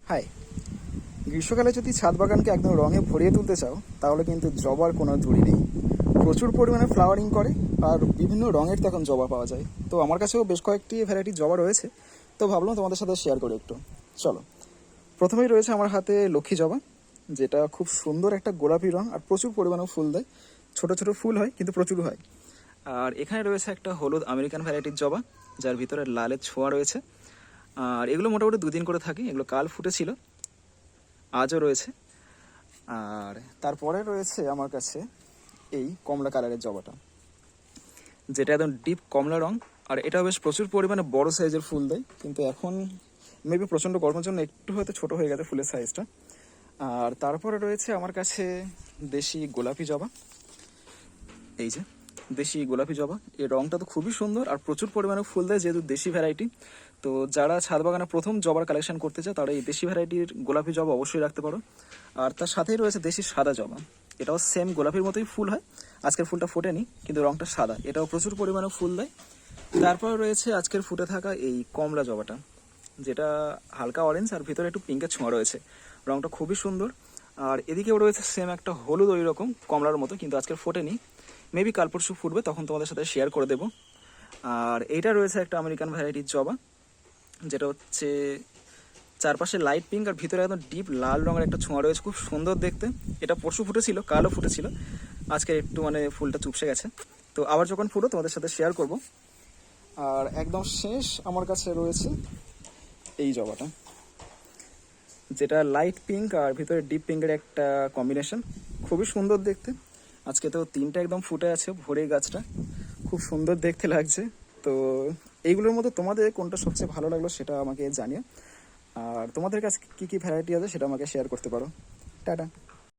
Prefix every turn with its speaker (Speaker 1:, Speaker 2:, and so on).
Speaker 1: High, গ্রীষ্মকালে যদি ছাদ বাগানকে একদম রঙে ভরিয়ে তুলতে চাও তাহলে কিন্তু জবার কোনো জুড়ি নেই। প্রচুর পরিমাণে ফ্লাওয়ারিং করে আর বিভিন্ন রঙের তখন জবা পাওয়া যায়। তো আমার কাছেও বেশ কয়েকটি ভ্যারাইটির জবা রয়েছে, তো ভাবলাম তোমাদের সাথে শেয়ার করি একটু। চলো, প্রথমেই রয়েছে আমার হাতে লক্ষ্মী জবা, যেটা খুব সুন্দর একটা গোলাপি রঙ আর প্রচুর পরিমাণে ফুল দেয়। ছোট ছোট ফুল হয় কিন্তু প্রচুর হয়। আর এখানে রয়েছে একটা হলুদ আমেরিকান ভ্যারাইটির জবা, যার ভিতরে লালের ছোঁয়া রয়েছে। আর এগুলো মোটামুটি 2 দিন করে থাকে, এগুলো কাল ফুটেছিল, আজও রয়েছে। আর তারপরে রয়েছে আমার কাছে এই কমলা কালারের জবাটা, যেটা একদম ডিপ কমলা রং। আর এটা বেশ প্রচুর পরিমাণে বড় সাইজের ফুল দেয়, কিন্তু এখন মেবি প্রচণ্ড গরমের জন্য একটু হয়তো ছোট হয়ে গেছে ফুলের সাইজটা। আর তারপরে রয়েছে আমার কাছে দেশি গোলাপি জবা, এই যে দেশি গোলাপি জবা। এই রংটা তো খুবই সুন্দর আর প্রচুর পরিমাণে ফুল দেয়, যেহেতু দেশি ভ্যারাইটি। তো যারা ছাদ বাগানে প্রথম জবার কালেকশন করতে চায় তারা এই দেশি ভ্যারাইটির গোলাপি জবা অবশ্যই রাখতে পারো। আর তার সাথেই রয়েছে দেশি সাদা জবা, এটাও সেম গোলাপির মতোই ফুল হয়। আজকের ফুলটা ফোটেনি কিন্তু রংটা সাদা, এটাও প্রচুর পরিমাণে ফুল দেয়। তারপর রয়েছে আজকের ফুটে থাকা এই কমলা জবাটা, যেটা হালকা অরেঞ্জ আর ভিতরে একটু পিঙ্কের ছোঁয়া রয়েছে। রংটা খুবই সুন্দর। আর এদিকেও রয়েছে সেম একটা হলুদ ওই রকম কমলার মতো, কিন্তু আজকের ফোটেনি, মেবি কাল পরশু ফুটবে, তখন তোমাদের সাথে শেয়ার করে দেবো। আর এইটা রয়েছে একটা আমেরিকান ভ্যারাইটির জবা, যেটা হচ্ছে চারপাশে লাইট পিঙ্ক আর ভিতরে একদম ডিপ লাল রঙের একটা ছোঁয়া রয়েছে, খুব সুন্দর দেখতে। এটা পরশু ফুটেছিল, কালও ফুটেছিল, আজকে একটু ফুলটা চুপসে গেছে। তো আবার যখন ফুটো তোমাদের সাথে শেয়ার করব। আর একদম শেষ আমার কাছে রয়েছে এই জবাটা, যেটা লাইট পিঙ্ক আর ভিতরে ডিপ পিঙ্কের একটা কম্বিনেশন, খুবই সুন্দর দেখতে। আজকে তো 3টা একদম ফুটে আছে, ভরে গাছটা খুব সুন্দর দেখতে লাগছে। তো এইগুলোর মধ্যে তোমাদের কোনটা সবচেয়ে ভালো লাগলো সেটা আমাকে জানিও। আর তোমাদের কাছে কী কী ভ্যারাইটি আছে সেটা আমাকে শেয়ার করতে পারো। টাটা।